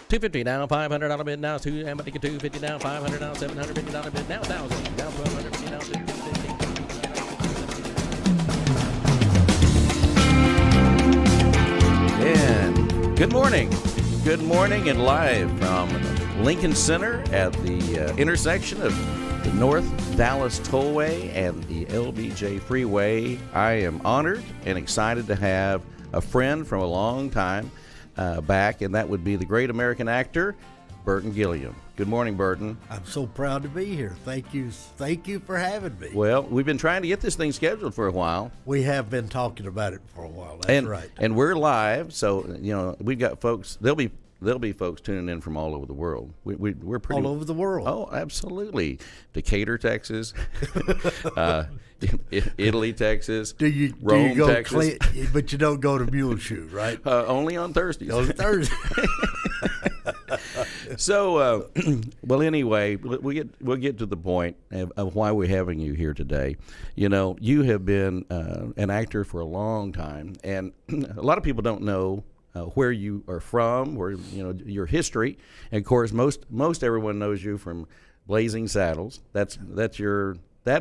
$250 now, $500 bid now, $250 now, $500 now, $750 bid now, $1,000 now, $1,250 now, $250. And good morning. Good morning and live from Lincoln Center at the intersection of the North Dallas Tollway and the LBJ Freeway. I am honored and excited to have a friend from a long time back, and that would be the great American actor, Burton Gilliam. Good morning, Burton. I'm so proud to be here. Thank you for having me. Well, we've been trying to get this thing scheduled for a while. We have been talking about it for a while. That's right. And we're live, so we've got folks. There'll be folks tuning in from all over the world. We're pretty all over the world. Oh, absolutely. Decatur, Texas. Italy, Texas. Rome, you go Texas. But you don't go to Muleshoe, right? Only on Thursdays. On Thursday. So, well, anyway, we'll get to the point of why we're having you here today. You have been an actor for a long time, and a lot of people don't know where you are from, where your history. And of course, most everyone knows you from Blazing Saddles. That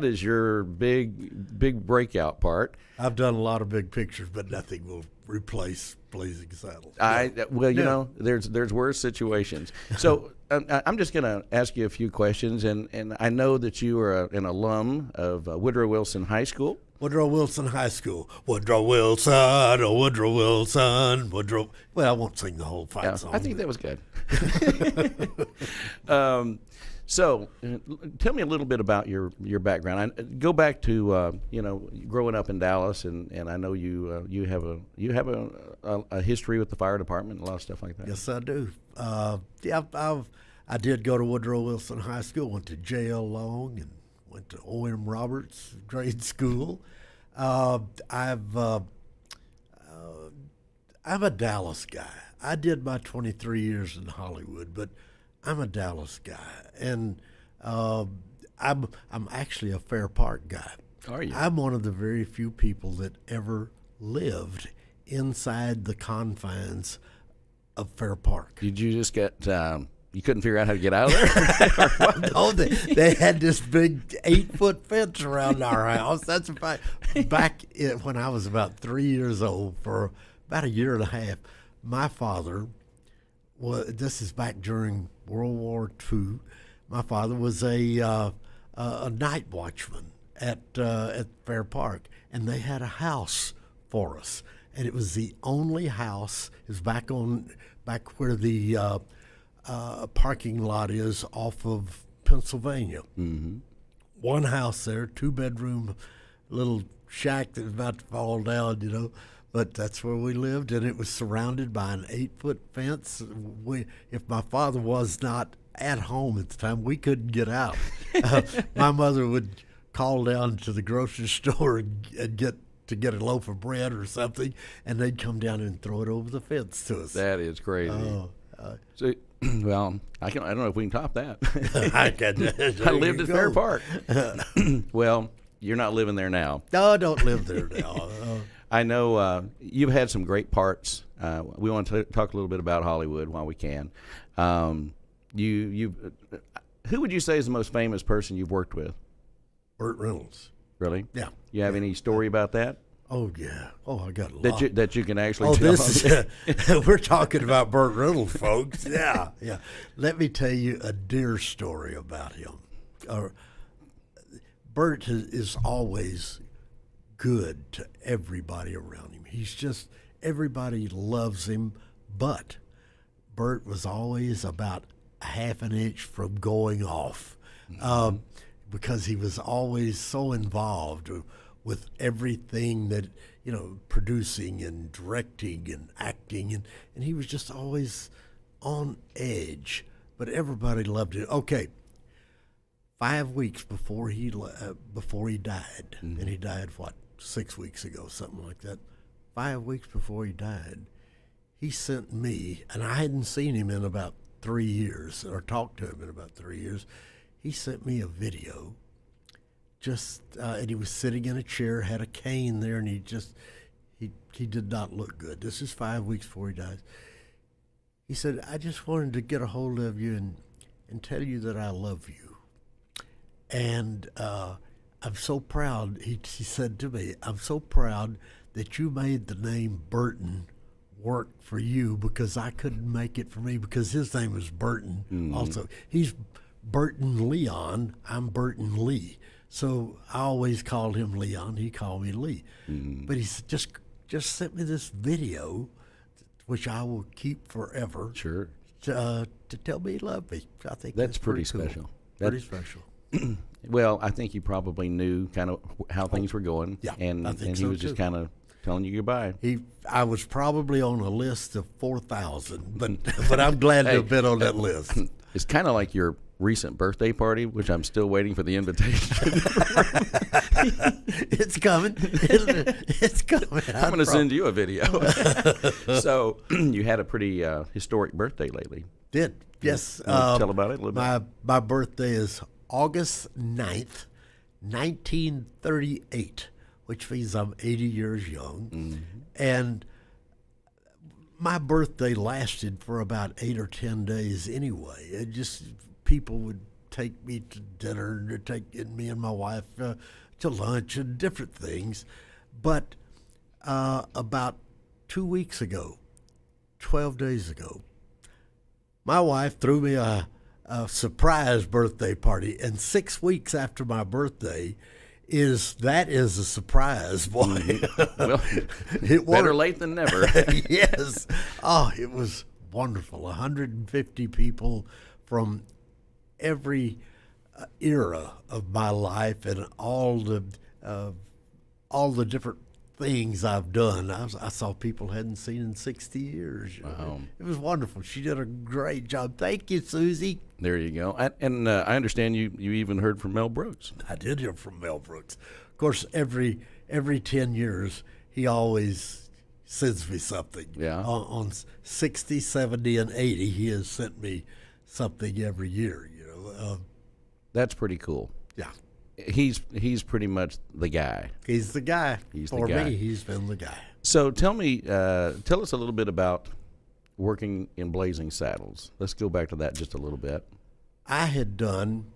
is your big breakout part. I've done a lot of big pictures, but nothing will replace Blazing Saddles. There's worse situations. So I'm just going to ask you a few questions, and I know that you are an alum of Woodrow Wilson High School. Woodrow Wilson High School. Woodrow Wilson, oh Woodrow Wilson, Woodrow. Well, I won't sing the whole fight song. I think that was good. So, tell me a little bit about your background. Go back to growing up in Dallas, and I know you have a history with the fire department and a lot of stuff like that. Yes, I do. I did go to Woodrow Wilson High School. Went to J.L. Long and went to O.M. Roberts grade school. I'm a Dallas guy. I did my 23 years in Hollywood, but I'm a Dallas guy, and I'm actually a Fair Park guy. Are you? I'm one of the very few people that ever lived inside the confines of Fair Park. Did you just get? You couldn't figure out how to get out of there? No, they had this big 8-foot fence around our house. That's a fact. Back when I was about 3 years old, for about a year and a half, my father this is back during World War II. My father was a night watchman at Fair Park, and they had a house for us, and it was the only house. It was back where the parking lot is off of Pennsylvania. Mm-hmm. One house there, 2-bedroom little shack that was about to fall down, But that's where we lived, and it was surrounded by an 8-foot fence. If my father was not at home at the time, we couldn't get out. My mother would call down to the grocery store and get a loaf of bread or something, and they'd come down and throw it over the fence to us. That is crazy. Well, I don't know if we can top that. I lived at Fair Park. Well, you're not living there now. No, I don't live there now. I know you've had some great parts. We want to talk a little bit about Hollywood while we can. Who would you say is the most famous person you've worked with? Burt Reynolds. Really? Yeah. You have any story about that? Oh, yeah. Oh, I got a lot. That you can actually tell? We're talking about Burt Reynolds, folks. Yeah. Let me tell you a dear story about him. Burt is always good to everybody around him. Everybody loves him, but Burt was always about a half an inch from going off because he was always so involved with everything that, producing and directing and acting, and he was just always on edge, but everybody loved it. Okay, 5 weeks before he died, mm-hmm. and he died, 6 weeks ago, something like that. 5 weeks before he died, he sent me, and I hadn't seen him in about 3 years, or talked to him in about 3 years. He sent me a video and he was sitting in a chair, had a cane there, and he did not look good. This is 5 weeks before he dies. he said, I just wanted to get a hold of you and tell you that I love you. And I'm so proud, he said to me, I'm so proud that you made the name Burton work for you, because I couldn't make it for me, because his name was Burton also. He's Burton Leon, I'm Burton Lee. So I always called him Leon, he called me Lee. But he said, just sent me this video, which I will keep forever. Sure. To tell me he loved me. I think That's pretty cool. special. Pretty special. Well, I think he probably knew kind of how things were going. Yeah, and I think and he so, was just too. kind of telling you goodbye. I was probably on a list of 4,000, but I'm glad to have been on that list. It's kind of like your recent birthday party, which I'm still waiting for the invitation. It's coming. It's coming. I'm going to send you a video. So you had a pretty historic birthday lately. Did. Yes. You wanna tell about it a little bit. My birthday is August 9th, 1938, which means I'm 80 years young. And my birthday lasted for about 8 or 10 days anyway. It just, people would take me to dinner, and take me and my wife to lunch and different things. But about 2 weeks ago, 12 days ago, my wife threw me a surprise birthday party, and 6 weeks after my birthday is a surprise, boy. Well, It better worked. late than never. Yes. Oh, it was wonderful. 150 people from every era of my life, and all the different things I've done. I saw people I hadn't seen in 60 years. Wow. It was wonderful. She did a great job. Thank you, Susie. There you go. And I understand you even heard from Mel Brooks. I did hear from Mel Brooks. Of course, every 10 years, he always sends me something. Yeah. On 60, 70, and 80, he has sent me something every year. That's pretty cool. Yeah. He's pretty much the guy. He's the guy. He's the For guy. me, he's been the guy. So tell us a little bit about working in Blazing Saddles. Let's go back to that just a little bit. I had done,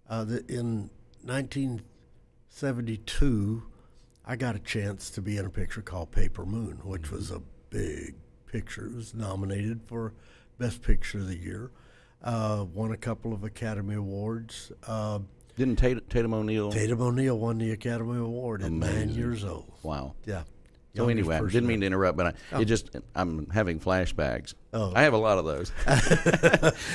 in 1972, I got a chance to be in a picture called Paper Moon, which was a big picture. It was nominated for Best Picture of the Year. Won a couple of Academy Awards. Didn't Tatum O'Neal? Tatum O'Neal won the Academy Award at 9 Amazing. years old. Wow. Yeah. So Youngest anyway, I person didn't mean to ever. interrupt, but I'm having flashbacks. Oh. I have a lot of those.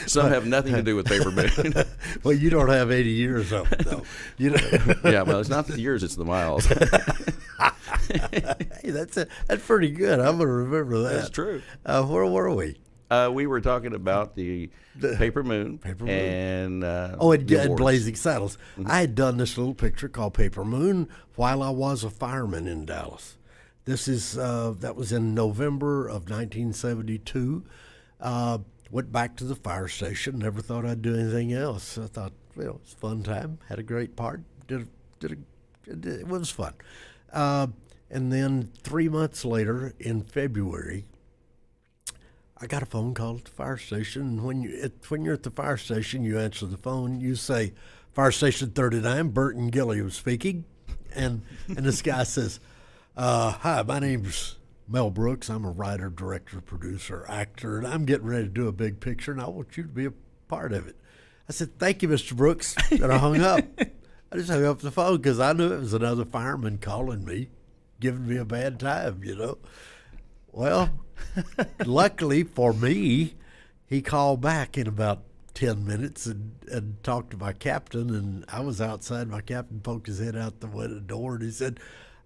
Some have nothing to do with Paper Moon. Well, you don't have 80 years of it, though. Yeah, well, it's not the years, it's the miles. Hey, that's pretty good. I'm going to remember that. That's true. Where were we? We were talking about the Paper Moon. Paper Moon. And And the awards. Blazing Saddles. I had done this little picture called Paper Moon while I was a fireman in Dallas. This is that was in November of 1972. Went back to the fire station. Never thought I'd do anything else. I thought, well, it's a fun time. Had a great part. It was fun. And then 3 months later, in February, I got a phone call at the fire station. And when you're at the fire station, you answer the phone. You say, "Fire Station 39, Burton Gilliam speaking," and this guy says, "Hi, my name's Mel Brooks. I'm a writer, director, producer, actor, and I'm getting ready to do a big picture, and I want you to be a part of it." I said, "Thank you, Mr. Brooks," and I hung up. I just hung up the phone because I knew it was another fireman calling me, giving me a bad time, Well, luckily for me, he called back in about 10 minutes and talked to my captain, and I was outside. My captain poked his head out the window door, and he said,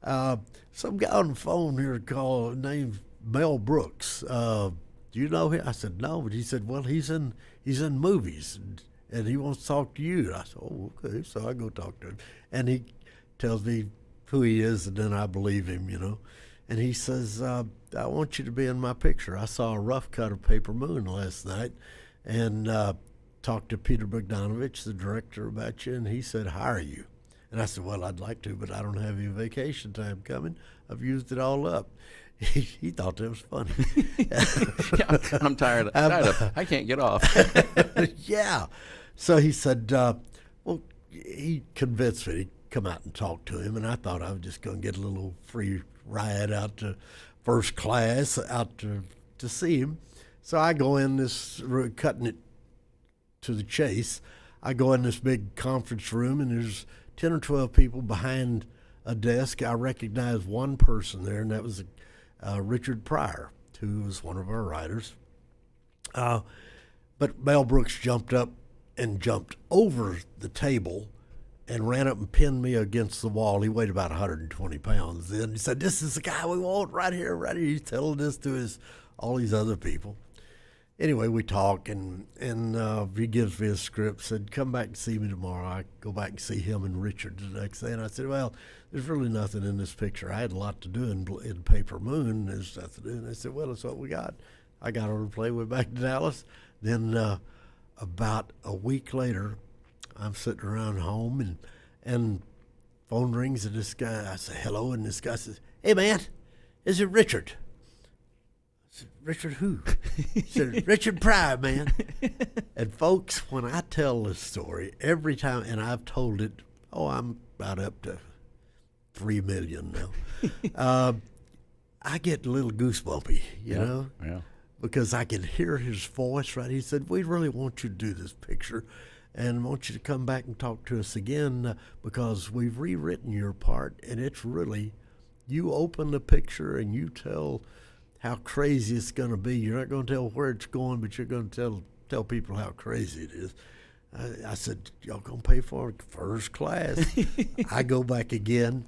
"Some guy on the phone here named Mel Brooks. Do you know him?" I said, "No," but he said, "Well, he's in movies, and he wants to talk to you." And I said, "Oh, okay." So I go talk to him, and he tells me who he is, and then I believe him, And he says, "I want you to be in my picture. I saw a rough cut of Paper Moon last night, and talked to Peter Bogdanovich, the director, about you, and he said hire you." And I said, "Well, I'd like to, but I don't have any vacation time coming. I've used it all up." He thought that was funny. Yeah, I'm tired of I can't get off. Yeah. So he said, well, he convinced me to come out and talk to him, and I thought I was just going to get a little free ride out to first class out to see him. So I go in this, cutting it to the chase, I go in this big conference room, and there's 10 or 12 people behind a desk. I recognize one person there, and that was Richard Pryor, who was one of our writers. But Mel Brooks jumped up and jumped over the table and ran up and pinned me against the wall. He weighed about 120 pounds. Then he said, "This is the guy we want right here, right here." He's telling this to all these other people. Anyway, we talk, and he gives me a script, said, "Come back and see me tomorrow." I go back and see him and Richard the next day, and I said, "Well, there's really nothing in this picture. I had a lot to do in Paper Moon. There's nothing to do." And they said, "Well, that's what we got." I got on a plane, went back to Dallas. Then about a week later, I'm sitting around home, and phone rings, and this guy, I say, "Hello," and this guy says, "Hey, man, is it Richard?" I said, "Richard who?" He said, "Richard Pryor, man." And folks, when I tell this story, every time, and I've told it, I'm about up to 3 million now, I get a little goosebumpy, you know? Yeah. Because I can hear his voice, right? He said, "We really want you to do this picture and want you to come back and talk to us again because we've rewritten your part, and it's really, you open the picture and you tell how crazy it's going to be. You're not going to tell where it's going, but you're going to tell people how crazy it is." I said, "Y'all going to pay for it first class." I go back again,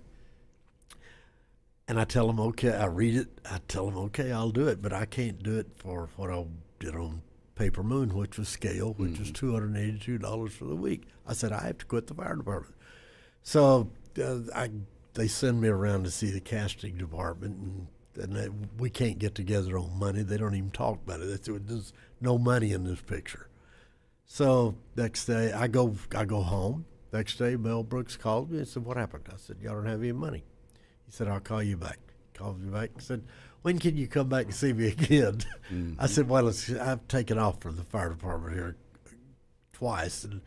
and I tell them, "Okay," I read it. I tell them, "Okay, I'll do it, but I can't do it for what I did on Paper Moon, which was scale, which was $282 for the week." I said, "I have to quit the fire department." So they send me around to see the casting department, and we can't get together on money. They don't even talk about it. They said, "There's no money in this picture." So next day, I go home. Next day, Mel Brooks called me and said, "What happened?" I said, "Y'all don't have any money." He said, "I'll call you back." Called me back and said, "When can you come back and see me again?" I said, "Well, I've taken off from the fire department here twice, and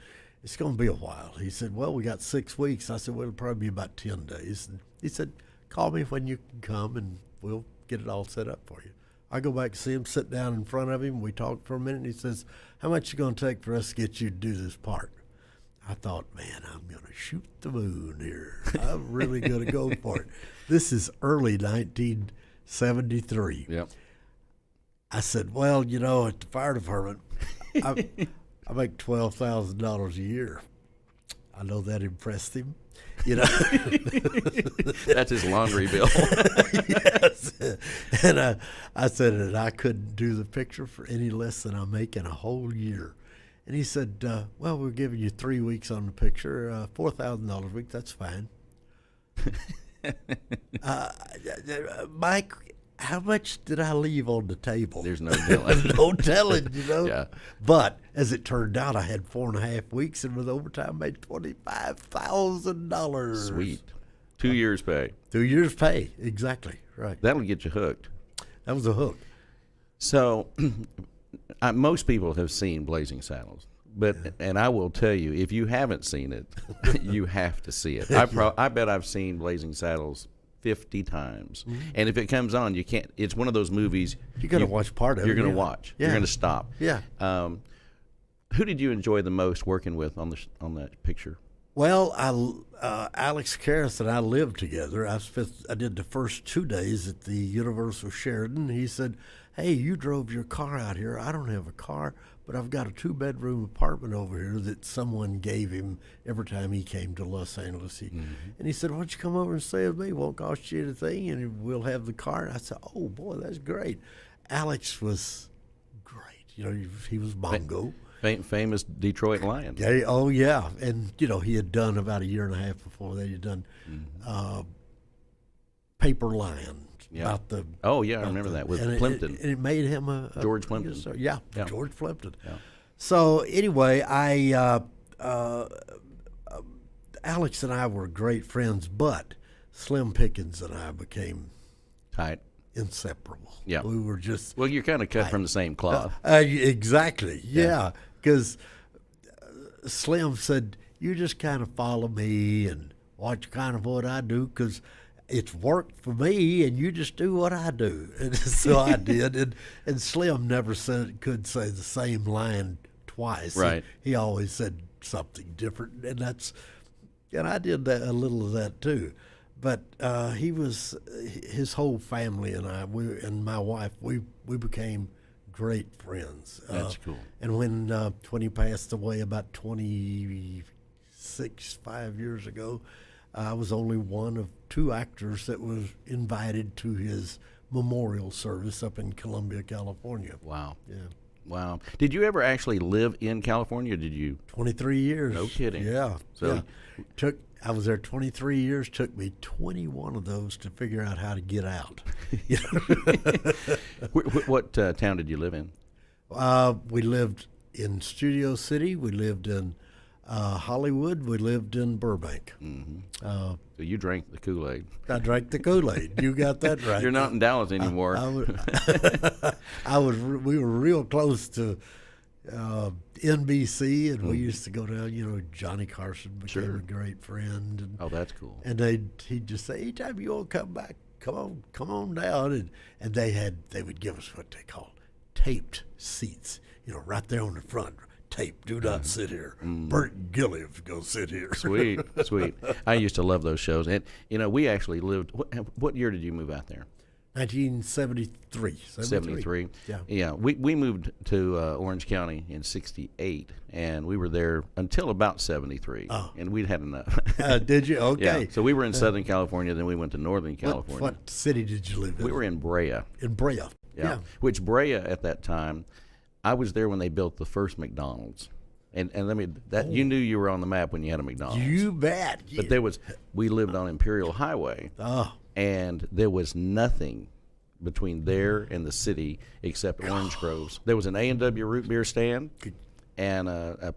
it's going to be a while." He said, "Well, we got 6 weeks." I said, "Well, it'll probably be about 10 days. And he said, "Call me when you can come, and we'll get it all set up for you." I go back and see him, sit down in front of him. We talk for a minute, and he says, "How much is it going to take for us to get you to do this part?" I thought, man, I'm going to shoot the moon here. I'm really going to go for it. This is early 1973. Yep. I said, "Well, at the fire department, I make $12,000 a year." I know that impressed him. That's his laundry bill. Yes. And I said that I couldn't do the picture for any less than I make in a whole year. And he said, "Well, we're giving you 3 weeks on the picture, $4,000 a week. That's fine." Mike, how much did I leave on the table? There's no telling. No telling, Yeah. But as it turned out, I had 4.5 weeks, and with overtime, made $25,000. Sweet. 2 years pay. 2 years pay, exactly, right. That'll get you hooked. That was a hook. So most people have seen Blazing Saddles, and I will tell you, if you haven't seen it, you have to see it. I bet I've seen Blazing Saddles 50 times, and if it comes on, you can't. It's one of those movies You got to watch part of it. You're going to yeah. watch. Yeah. You're going to stop. Yeah. Who did you enjoy the most working with on that picture? Well, Alex Karras and I lived together. I did the first 2 days at the Universal Sheridan. He said, "Hey, you drove your car out here. I don't have a car, but I've got a 2-bedroom apartment over here that someone gave him every time he came to Los Angeles." And he said, "Why don't you come over and stay with me? It won't cost you anything, and we'll have the car." And I said, "Oh, boy, that's great." Alex was great. He was Mongo. Famous Detroit Lion. Yeah, oh, yeah. And, he had done about a year and a half before that. He had done Paper Lion. Yeah. About the. Oh, yeah, I remember that with Plimpton. It made him a George Plimpton. Yeah, George Plimpton. Yeah. So, anyway, Tight. Alex and I were great friends, but Slim Pickens and I became Tight. inseparable. Yeah. We were just Well, you're kind of cut from the same cloth. exactly. Yeah, because Slim said, "You just kind of follow me and watch kind of what I do, because it's worked for me, and you just do what I do." And so I did. And Slim never could say the same line twice. Right. He always said something different, and I did that, a little of that too. But his whole family and and my wife, we became great friends. That's cool. And when he passed away about 5 years ago, I was only one of 2 actors that was invited to his memorial service up in Columbia, California. Wow. Yeah. Wow. Did you ever actually live in California? Or did you? 23 years. No kidding. Yeah. So- yeah. I was there 23 years. Took me 21 of those to figure out how to get out. What town did you live in? We lived in Studio City. We lived in Hollywood. We lived in Burbank. Mm-hmm. So you drank the Kool-Aid. I drank the Kool-Aid. You got that right. You're not in Dallas anymore. We were real close to NBC, and we used to go down. Johnny Carson became a great friend. And, oh, that's cool. And he'd just say, "Anytime you want to come back, come on down." And they would give us what they call taped seats. Right there on the front. Tape. Do not sit here. Burton Gilliam, go sit here. Sweet, sweet. I used to love those shows. And, we actually lived, what year did you move out there? 1973. 73. Yeah. Yeah. We moved to Orange County in 68, and we were there until about 73. Oh. And we'd had enough. Did you? Okay. Yeah. So we were in Southern California, then we went to Northern California. What city did you live in? We were in Brea. In Brea. Yeah. Which Brea at that time, I was there when they built the first McDonald's. And you knew you were on the map when you had a McDonald's. You bet. But we lived on Imperial Highway. Oh. And there was nothing between there and the city except orange groves. There was an A&W root beer stand and a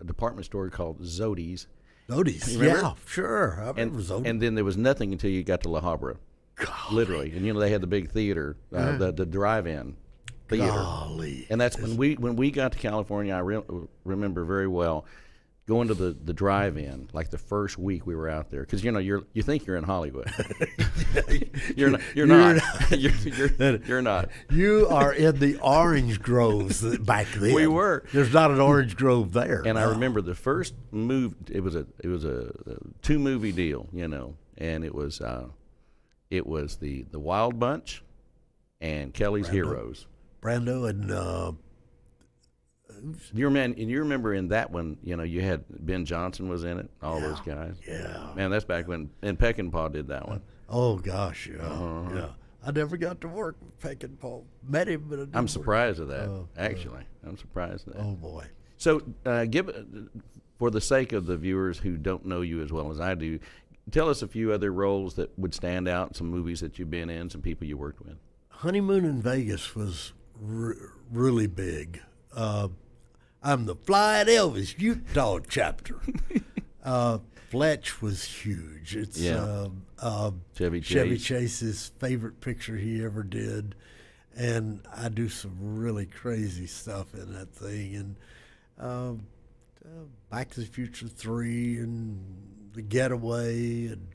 department store called Zodi's. Zodi's, yeah, sure. I remember Zodi's. And then there was nothing until you got to La Habra, literally. And they had the big theater, the drive-in theater. Golly. And that's when we got to California. I remember very well going to the drive-in like the first week we were out there, because you think you're in Hollywood. you're not. You're not. You are in the orange groves back then. We were. There's not an orange grove there. And I remember the first move. It was a 2-movie deal, and it was the Wild Bunch and Kelly's Heroes. Brando and. You remember in that one, you had Ben Johnson was in it, all those guys. Yeah. Man, that's back when Peckinpah did that one. Oh gosh, yeah. Yeah. I never got to work with Peckinpah. Met him, but I'm surprised of that. I'm surprised of that. Oh boy. So, for the sake of the viewers who don't know you as well as I do, tell us a few other roles that would stand out, some movies that you've been in, some people you worked with. Honeymoon in Vegas was really big. I'm the Flying Elvis Utah chapter. Fletch was huge. It's Chevy Chase's favorite picture he ever did, and I do some really crazy stuff in that thing. And Back to the Future 3 and The Getaway, and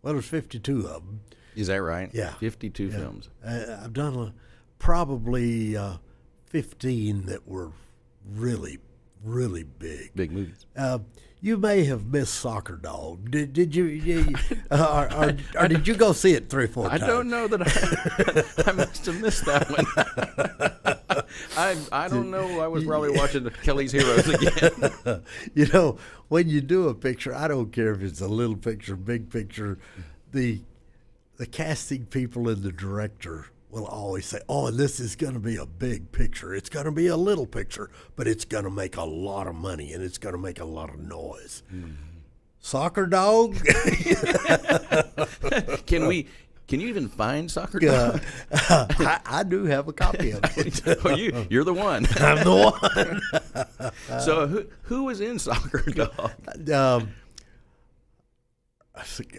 there's 52 of them. Is that right? Yeah, 52 films. I've done probably 15 that were really, really big. Big movies. You may have missed Soccer Dog. Did you or did you go see it 3 or 4 times? I don't know that I must have missed that one. I don't know. I was probably watching Kelly's Heroes again. When you do a picture, I don't care if it's a little picture, big picture, the casting people and the director will always say, and this is going to be a big picture. It's going to be a little picture, but it's going to make a lot of money, and it's going to make a lot of noise. Mm-hmm. Soccer Dog? Can you even find Soccer Dog? I do have a copy of it. You're the one. I'm the one. So who was in Soccer Dog?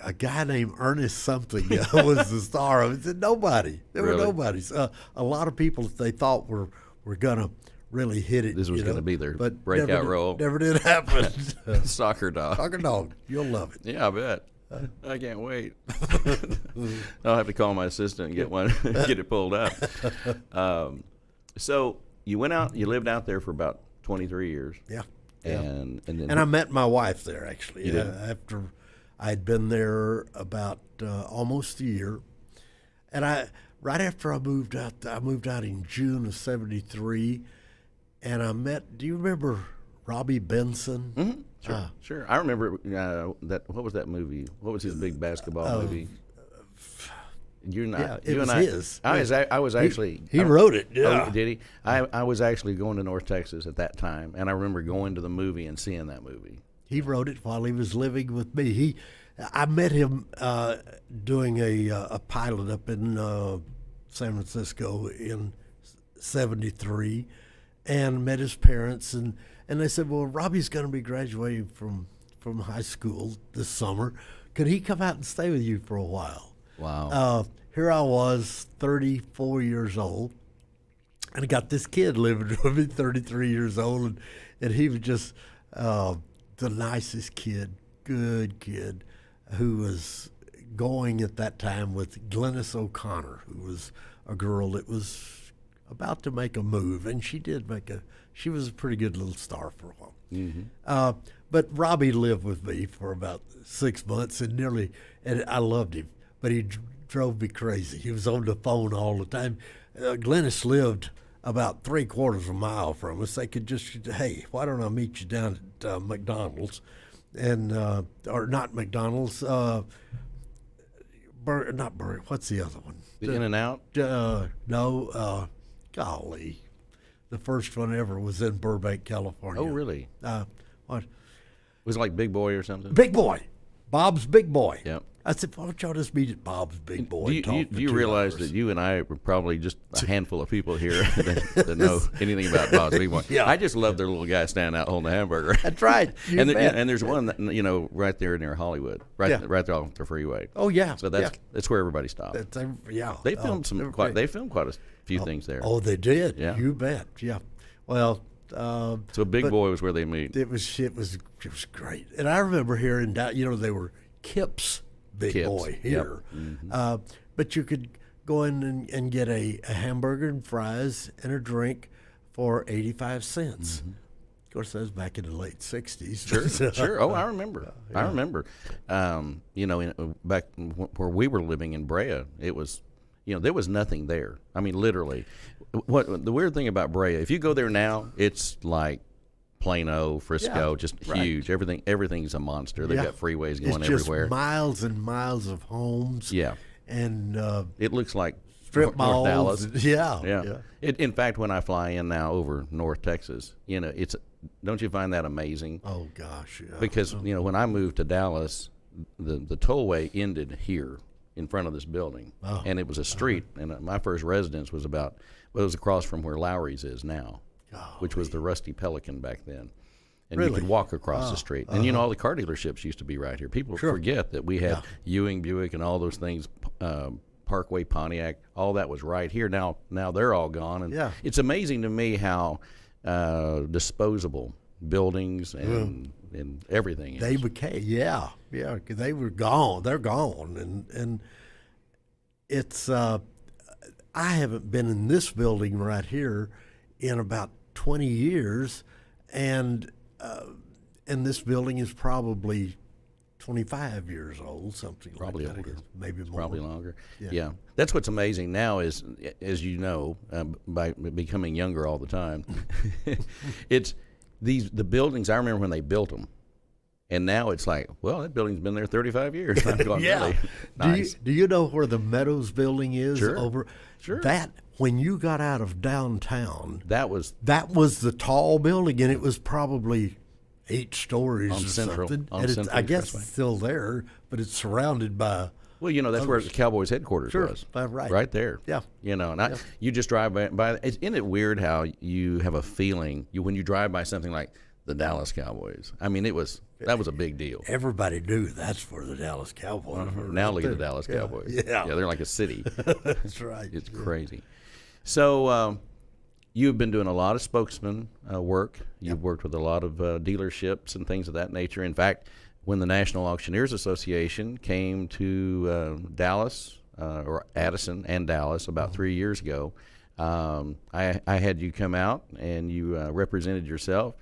a guy named Ernest something was the star of it. Said nobody. There were Really? nobodies. A lot of people they thought were gonna really hit it. This was you going to know, be their but breakout role. Never did happen. Soccer dog. Soccer dog. You'll love it. Yeah, I bet. I can't wait. I'll have to call my assistant and get one, get it pulled up. So you went out, you lived out there for about 23 years. Yeah. And then And I met my wife there actually. You did? After I'd been there about almost a year, and right after I moved out in June of '73, and I met. Do you remember Robbie Benson? Mm-hmm. Sure, sure. I remember that. What was that movie? What was his big basketball movie? You and yeah, I, it you was and I, his. I was actually. He wrote it. Yeah. Oh, did he? I was actually going to North Texas at that time, and I remember going to the movie and seeing that movie. He wrote it while he was living with me. I met him doing a pilot up in San Francisco in '73, and met his parents, and they said, "Well, Robbie's going to be graduating from high school this summer. Could he come out and stay with you for a while?" Wow. Here I was, 34 years old, and I got this kid living with me, 33 years old, and he was just the nicest kid, good kid, who was going at that time with Glennis O'Connor, who was a girl that was about to make a move, and she was a pretty good little star for a while. Mm-hmm. But Robbie lived with me for about 6 months, and I loved him, but he drove me crazy. He was on the phone all the time. Glennis lived about 3/4 of a mile from us. They could just, hey, why don't I meet you down at McDonald's, and or not McDonald's, not Burger. What's the other one? The In-N-Out? No, golly, the first one ever was in Burbank, California. Oh, really? What? Was it like Big Boy or something? Big Boy, Bob's Big Boy. Yep. I said, why don't y'all just meet at Bob's Big Boy? Do you realize that you and I were probably just a handful of people here that know anything about Bob's Big Boy? Yeah. I just love their little guy standing out holding the hamburger. That's right. And there's one that, right there near Hollywood, right there off the freeway. Oh yeah. So that's where everybody stopped. Yeah. They filmed They filmed quite a few things there. Oh, they did. Yeah. You bet. Yeah. Well. So Big Boy was where they meet. It was great, and I remember hearing that they were Kip's Big Boy here, Yep. Mm-hmm. But you could go in and get a hamburger and fries and a drink for 85 cents. Mm-hmm. Of course, that was back in the late 60s. Sure. Oh, I remember. Yeah. I remember. Back where we were living in Brea, it was, there was nothing there. I mean, literally. What the weird thing about Brea, if you go there now, it's like Plano, Frisco, just huge. Everything's a monster. They've got freeways going everywhere. Just miles and miles of homes. Yeah. And it looks like strip malls. Dallas. Yeah. In fact, when I fly in now over North Texas, it's don't you find that amazing? Oh gosh, yeah. Because when I moved to Dallas, the tollway ended here in front of this building, and it was a street. And my first residence was across from where Lowry's is now, which was the Rusty Pelican back then. And you could walk across the street. And, all the car dealerships used to be right here. People forget that we had Ewing, Buick, and all those things, Parkway, Pontiac, all that was right here. Now they're all gone. And it's amazing to me how disposable buildings and everything is. They became, cause they were gone. They're gone. And it's, I haven't been in this building right here in about 20 years, and this building is probably 25 years old, something probably like that. Older. Maybe more. Probably longer. Yeah. That's what's amazing now is, as you know, by becoming younger all the time, it's the buildings. I remember when they built them. And now it's like, well, that building's been there 35 years. I'm going, really? Nice. Do you know where the Meadows building is? Sure. That, when you got out of downtown, that was the tall building, and it was probably 8 stories on or Central, something. on and Central I guess Expressway. it's still there, but it's surrounded by. Well, that's where the Cowboys headquarters was. Right there. Yeah. You just drive by. Isn't it weird how you have a feeling when you drive by something like the Dallas Cowboys. I mean, that was a big deal. Everybody knew that's where the Dallas Cowboys were. Now look at the Dallas Cowboys. Yeah. They're like a city. That's right. It's crazy. So you've been doing a lot of spokesman work. You've worked with a lot of dealerships and things of that nature. In fact, when the National Auctioneers Association came to Dallas, or Addison and Dallas about 3 years ago, I had you come out and you represented yourself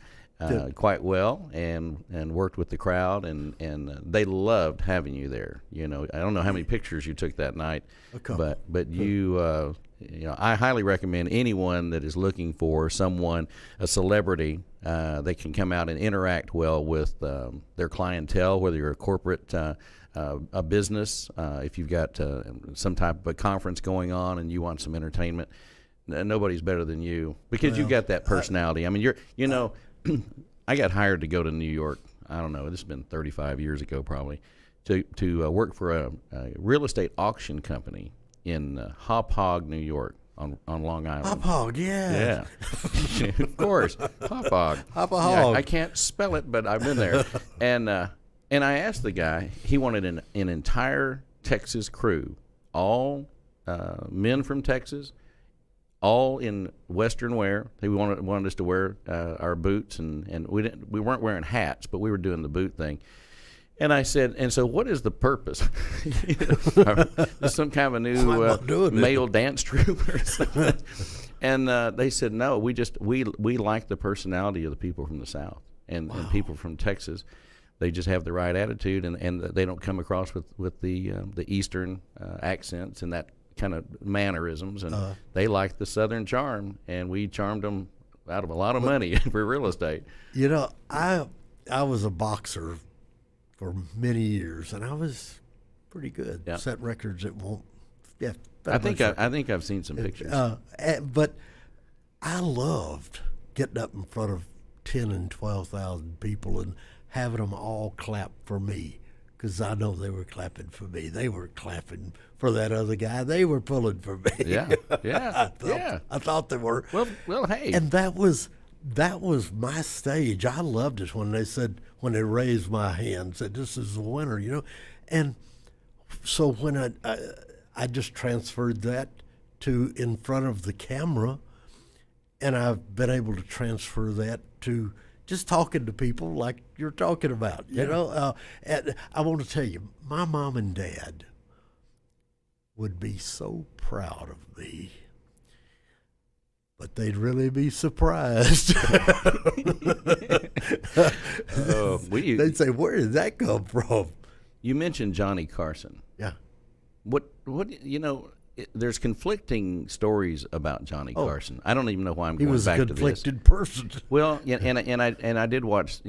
quite well and worked with the crowd, and they loved having you there. You know, I don't know how many pictures you took that night, but you I highly recommend anyone that is looking for someone, a celebrity, that can come out and interact well with their clientele, whether you're a corporate, a business, if you've got some type of a conference going on and you want some entertainment. Nobody's better than you because you've got that personality. I mean, I got hired to go to New York. I don't know. This has been 35 years ago, probably, to work for a real estate auction company in Hop Hog, New York, on Long Island. Hop Hog, yeah. Of course, Hop Hog. Hop Hog. Yeah, I can't spell it, but I've been there. And I asked the guy. He wanted an entire Texas crew, all men from Texas, all in Western wear. He wanted us to wear our boots, and we weren't wearing hats, but we were doing the boot thing. And I said, and so what is the purpose? Is some kind of a new male dance troupe or something? And they said, no, we like the personality of the people from the South and people from Texas. They just have the right attitude, and they don't come across with the Eastern accents and that kind of mannerisms, and they like the Southern charm, and we charmed them out of a lot of money for real estate. You know, I was a boxer for many years, and I was pretty good. Yeah. Set records that won't. Yeah, I think I've seen some pictures. But I loved getting up in front of 10 and 12,000 people and having them all clap for me, because I know they were clapping for me. They were clapping for that other guy. They were pulling for me. Yeah. I thought they were. Well, hey. And that was my stage. I loved it when they raised my hand, said, "This is the winner," you know. And so when I just transferred that to in front of the camera, and I've been able to transfer that to just talking to people like you're talking about, you know. And I want to tell you, my mom and dad would be so proud of me, but they'd really be surprised. They'd say, "Where did that come from?" You mentioned Johnny Carson. Yeah. What there's conflicting stories about Johnny Carson. I don't even know why I'm going back to this. He was a conflicted person. Well, and I did watch.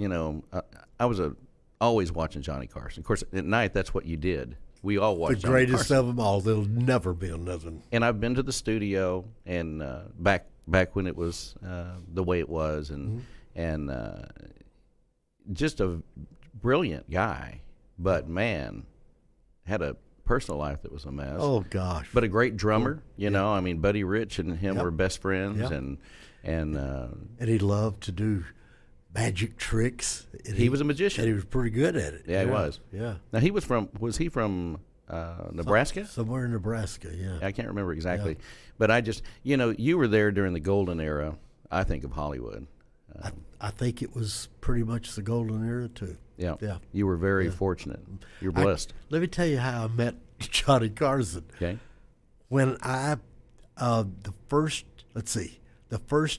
I was always watching Johnny Carson. Of course, at night that's what you did. We all watched the greatest of them all. There'll never be another. And I've been to the studio and back when it was the way it was, and just a brilliant guy, but man, had a personal life that was a mess. Oh gosh! But a great drummer, you know. I mean, Buddy Rich and him were best friends, and he loved to do magic tricks. He was a magician. And he was pretty good at it. Yeah, he was. Yeah. Now was he from Nebraska? Somewhere in Nebraska, yeah. I can't remember exactly. Yeah. But I just, you were there during the golden era, I think, of Hollywood. I think it was pretty much the golden era, too. Yeah. Yeah. You were very fortunate. You're blessed. Let me tell you how I met Johnny Carson. Okay. When the first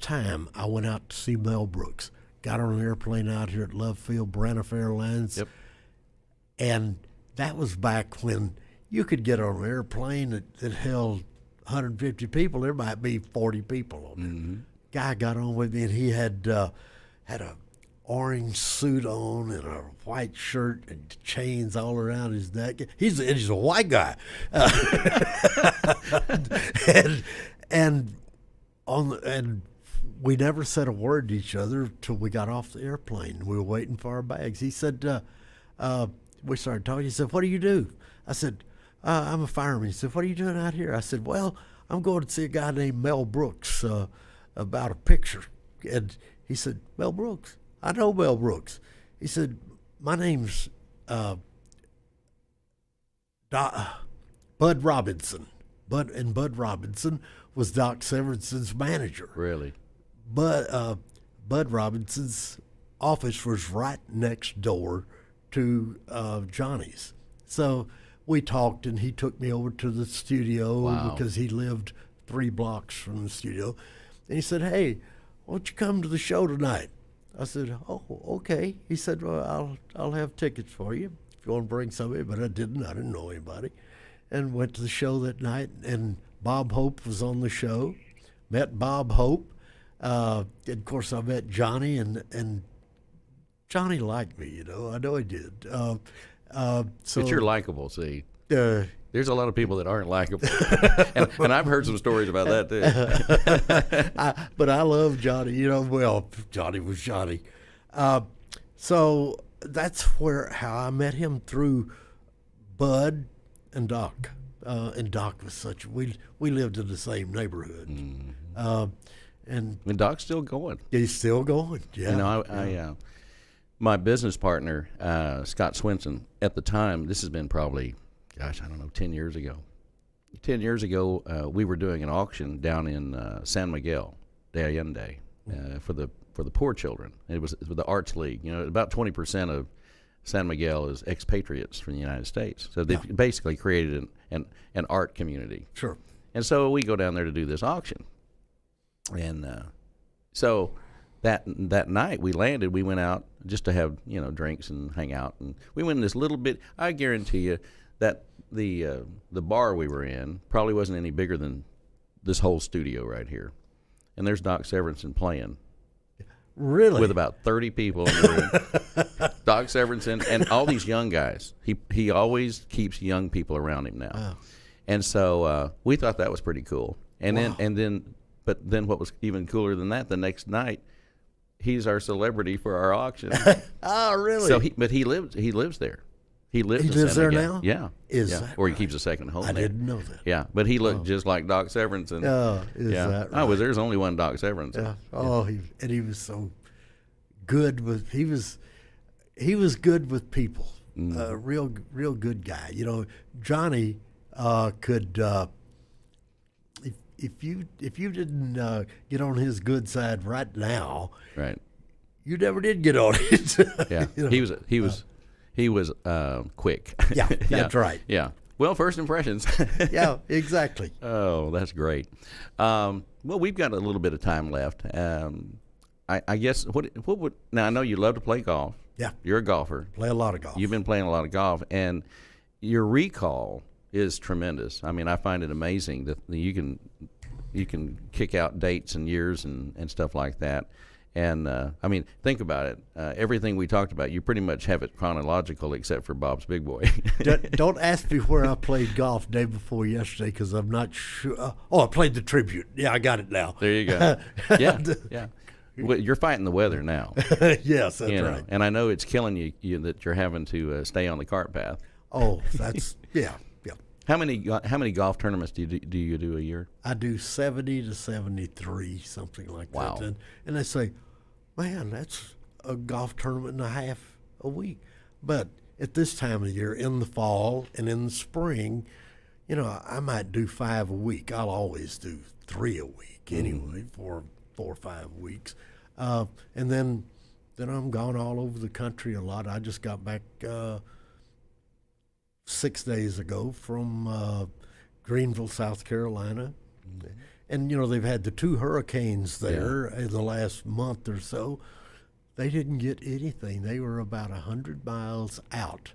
time I went out to see Mel Brooks, got on an airplane out here at Love Field, Braniff Airlines. Yep. And that was back when you could get on an airplane that held 150 people. There might be 40 people on it. Mm-hmm. Guy got on with me, and he had a orange suit on and a white shirt and chains all around his neck. He's a white guy. and we never said a word to each other till we got off the airplane. We were waiting for our bags. He said, we started talking. He said, "What do you do?" I said, "I'm a fireman." He said, "What are you doing out here?" I said, "Well, I'm going to see a guy named Mel Brooks about a picture." And he said, "Mel Brooks?" I know Mel Brooks. He said, my name's Bud Robinson. Bud Robinson was Doc Severson's manager. Really? But Bud Robinson's office was right next door to Johnny's. So we talked, and he took me over to the studio. Wow. Because he lived 3 blocks from the studio. And he said, hey, why don't you come to the show tonight? I said, oh, okay. He said, well, I'll have tickets for you if you want to bring somebody. But I didn't know anybody. And went to the show that night, and Bob Hope was on the show. Met Bob Hope. And of course, I met Johnny, and Johnny liked me, you know. I know he did. So, But you're likable, see. Uh, There's a lot of people that aren't likable. and I've heard some stories about that, too. but I love Johnny, you know. Well, Johnny was Johnny. So that's how I met him, through Bud and Doc. And Doc was we lived in the same neighborhood. Mm-hmm. And Doc's still going. he's still going. Yeah. You know, I my business partner, Scott Swinson, at the time, this has been probably, gosh, I don't know, 10 years ago. 10 years ago, we were doing an auction down in San Miguel de Allende for the poor children. It was with the Arts League. You know, about 20% of San Miguel is expatriates from the United States. So they basically created an art community. Sure. And so we go down there to do this auction. And so that night we landed, we went out just to have, you know, drinks and hang out. And we went in this little bit, I guarantee you that the bar we were in probably wasn't any bigger than this whole studio right here. And there's Doc Severinsen playing. Really? With about 30 people in the room. Doc Severinsen and all these young guys. He always keeps young people around him now. Wow. And so we thought that was pretty cool. And Wow. But then what was even cooler than that, the next night, he's our celebrity for our auction. Oh, really? So he lives there. He lives in lives San there Miguel. now? Yeah. Is yeah. that Or he right? keeps a second home I there. didn't know that. Yeah, but he looked just like Doc Severinsen. Oh, is yeah. that right? Oh, well, there's only one Doc Severinsen. Yeah. Oh, he was so good with he was good with people. Real good guy. You know, Johnny could if you didn't get on his good side right now, Right. you never did get on it. Yeah. You know? He was quick. Yeah, that's right. Yeah. Well, first impressions. Yeah, exactly. Oh, that's great. Well, we've got a little bit of time left. I guess what would now? I know you love to play golf. Yeah, You're a golfer. play a lot of golf. You've been playing a lot of golf, and your recall is tremendous. I mean, I find it amazing that you can kick out dates and years and stuff like that. And I mean, think about it. Everything we talked about, you pretty much have it chronological, except for Bob's Big Boy. Don't ask me where I played golf day before yesterday, because I'm not sure. I played the Tribute. Yeah, I got it now. There you go. Yeah, yeah. Well, you're fighting the weather now. Yes, that's You know, right. and I know it's killing you that you're having to stay on the cart path. Oh, that's yeah. How many golf tournaments do you do a year? I do 70 to 73, something like Wow. that. And they say, man, that's a golf tournament and a half a week. But at this time of year, in the fall and in the spring, you know, I might do 5 a week. I'll always do 3 a week anyway, for 4 or 5 weeks. And then I'm gone all over the country a lot. I just got back 6 days ago from Greenville, South Carolina. And, you know, they've had the 2 hurricanes there in the last month or so. They didn't get anything. They were about 100 miles out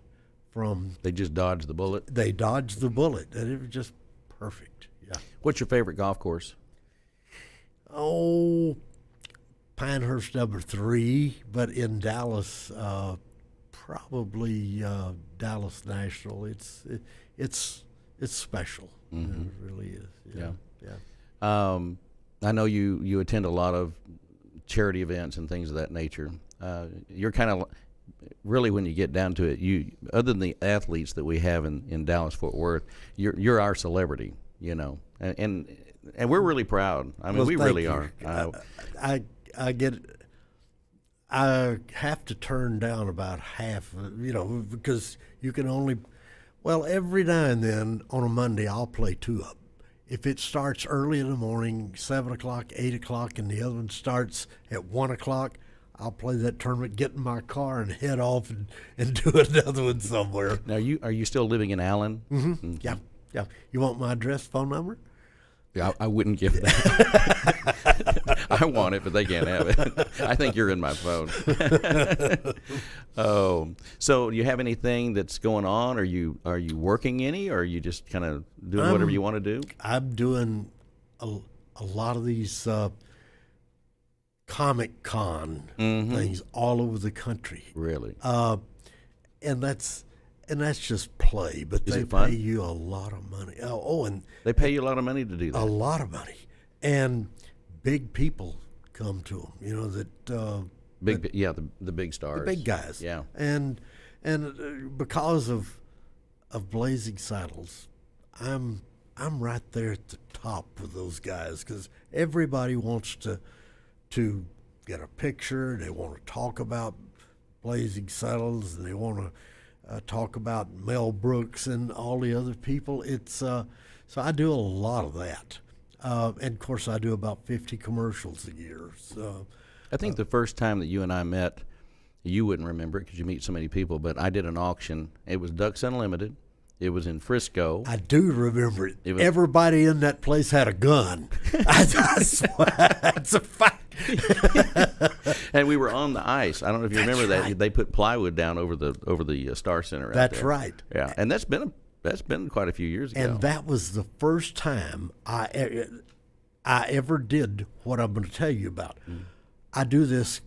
from. They just dodged the bullet. They dodged the bullet, and it was just perfect. Yeah. What's your favorite golf course? Oh, Pinehurst number 3, but in Dallas, probably Dallas National. It's special. Mm-hmm. It really is. Yeah. Yeah. I know you attend a lot of charity events and things of that nature. You're kind of really, when you get down to it, you, other than the athletes that we have in Dallas Fort Worth, you're our celebrity, you know, and we're really proud. I mean, Well, we thank really you. are. I get I have to turn down about half, because you can only, well, every now and then on a Monday I'll play two of them. If it starts early in the morning, 7 o'clock, 8 o'clock, and the other one starts at 1 o'clock, I'll play that tournament, get in my car, and head off and do another one somewhere. Now, are you still living in Allen? Mm-hmm. Mm-hmm. Yeah, yeah. You want my address, phone number? Yeah, I wouldn't give that. I want it, but they can't have it. I think you're in my phone. Oh, so do you have anything that's going on? Are you working any, or are you just kind of doing whatever you want to do? I'm doing a lot of these Comic Con things all over the country. Really? And that's just play, but Is they it fun? pay you a lot of money. And They pay you a lot of money to do that. a lot of money, and big people come to them. The big stars, the big guys. Yeah, and because of Blazing Saddles, I'm right there at the top with those guys because everybody wants to get a picture. They want to talk about Blazing Saddles, and they want to talk about Mel Brooks and all the other people. It's so I do a lot of that, and of course I do about 50 commercials a year. So I think the first time that you and I met, you wouldn't remember it because you meet so many people, but I did an auction. It was Ducks Unlimited. It was in Frisco. I do remember it. Everybody in that place had a gun. I swear, that's a fact. And we were on the ice. I don't know if you remember that. They put plywood down over the Star Center. That's there. right. Yeah, and that's been quite a few years ago. And that was the first time I ever did what I'm going to tell you about. I do this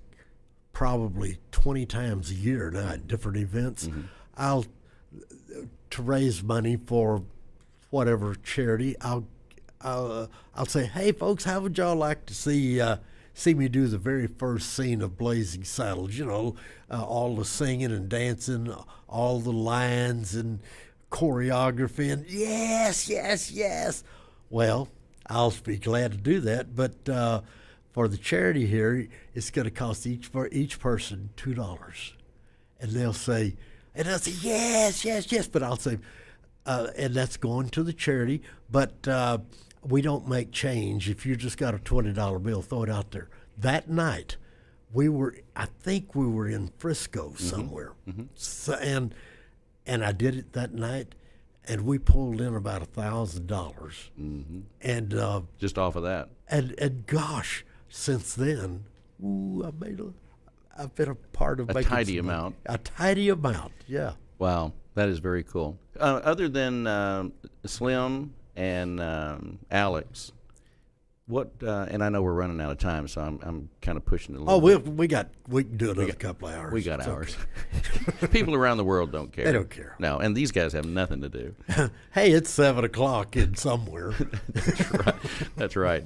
probably 20 times a year now at different events. I'll to raise money for whatever charity. I'll say, hey folks, how would y'all like to see me do the very first scene of Blazing Saddles? All the singing and dancing, all the lines and choreography, and yes. Well, I'll be glad to do that, but for the charity here, it's going to cost each person $2, and they'll say, yes, but I'll say, and that's going to the charity, but we don't make change. If you just got a $20 bill, throw it out there. That night, I think we were in Frisco somewhere, so, and I did it that night, and we pulled in about $1,000, and just off of that. And gosh, since then, I've been a part of a tidy amount. A tidy amount, yeah. Wow, that is very cool. Other than Slim and Alex, what? And I know we're running out of time, so I'm kind of pushing it a little. Oh, we can do another couple of hours. We got it's hours. Okay. People around the world don't care. They don't care. No, and these guys have nothing to do. Hey, it's 7 o'clock in somewhere. That's right. That's right.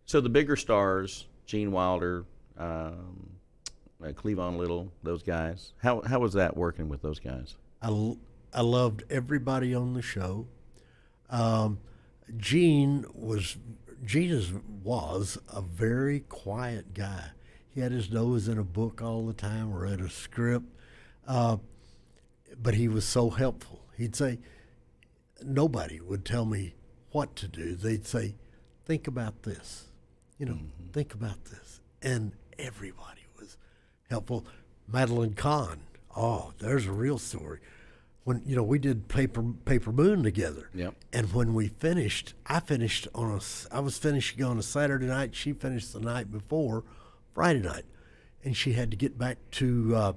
So the bigger stars, Gene Wilder, Cleavon Little, those guys. How was that working with those guys? I loved everybody on the show. Gene was a very quiet guy. He had his nose in a book all the time, read a script, but he was so helpful. He'd say, nobody would tell me what to do. They'd say, think about this, think about this. And everybody was helpful. Madeline Kahn, there's a real story. When we did Paper Moon together, yep. And when we finished, I was finishing on a Saturday night. She finished the night before, Friday night, and she had to get back to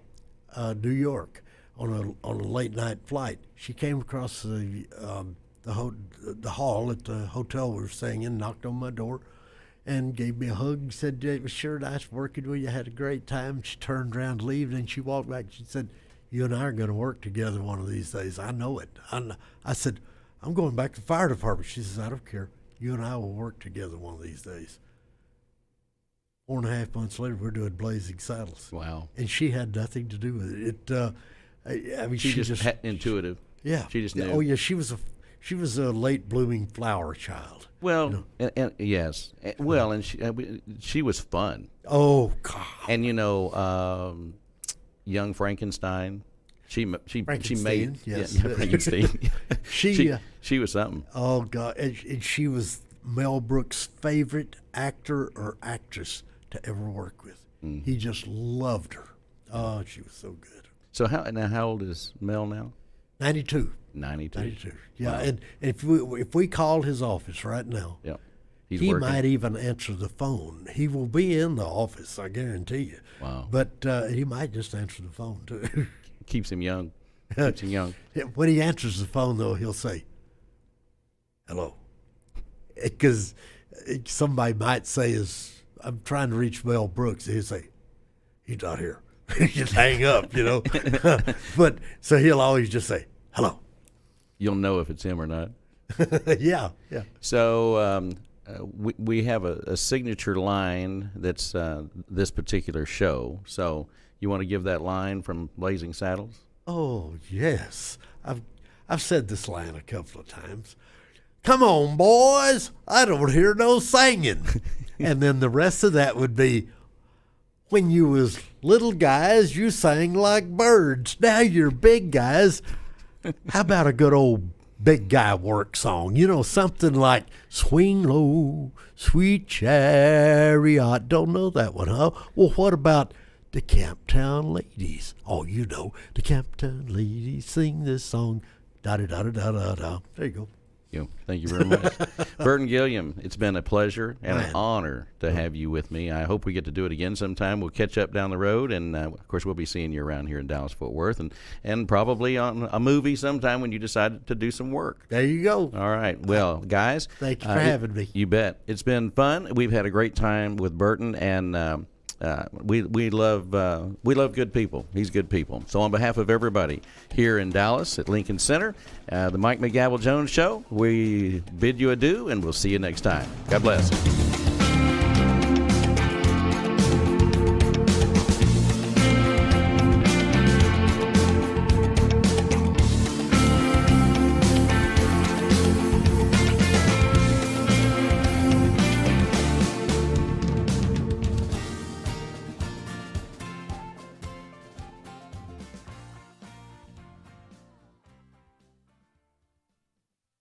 New York on a late night flight. She came across the hall at the hotel we were staying in, knocked on my door, and gave me a hug and said, "It was sure nice working with you. Had a great time." She turned around to leave, and then she walked back. She said, "You and I are going to work together one of these days. I know it." I said, "I'm going back to the fire department." She says, "I don't care. You and I will work together one of these days." 4.5 months later, we're doing Blazing Saddles. Wow. And she had nothing to do with it. I mean, she just intuitive. Yeah. She just knew. Oh, yeah. She She was a late blooming flower child. Well, and yes. Well, and she was fun. Oh God! And young Frankenstein. She made yes. Frankenstein. she was something. Oh God! And she was Mel Brooks' favorite actor or actress to ever work with. He just loved her. Oh, she was so good. So how old is Mel now? 92. 92. Yeah, Wow. and if we called his office right now, Yeah. he working. might even answer the phone. He will be in the office, I guarantee you. Wow. But he might just answer the phone too. Keeps him young. Keeps him young. When he answers the phone, though, he'll say, "Hello," because somebody might say, "I'm trying to reach Mel Brooks." He'll say, "He's not here." Just hang up, But so he'll always just say, "Hello." You'll know if it's him or not. Yeah. So we have a signature line that's this particular show. So you want to give that line from Blazing Saddles? Oh yes, I've said this line a couple of times. Come on, boys! I don't hear no singing. And then the rest of that would be, when you was little guys, you sang like birds. Now you're big guys. How about a good old big guy work song? Something like Swing Low, Sweet Chariot. Don't know that one, huh? Well, what about the Camptown Ladies? Oh, the Camptown Ladies sing this song. Da-da-da-da-da-da. There you go. Thank you very much. Burton Gilliam, it's been a pleasure and an honor to have you with me. I hope we get to do it again sometime. We'll catch up down the road, and of course we'll be seeing you around here in Dallas-Fort Worth, and probably on a movie sometime when you decide to do some work. There you go. All right. Well, guys, thank you for having me. You bet. It's been fun. We've had a great time with Burton, and we love good people. He's good people. So on behalf of everybody here in Dallas at Lincoln Center, the Mike McGavel Jones Show, we bid you adieu, and we'll see you next time. God bless.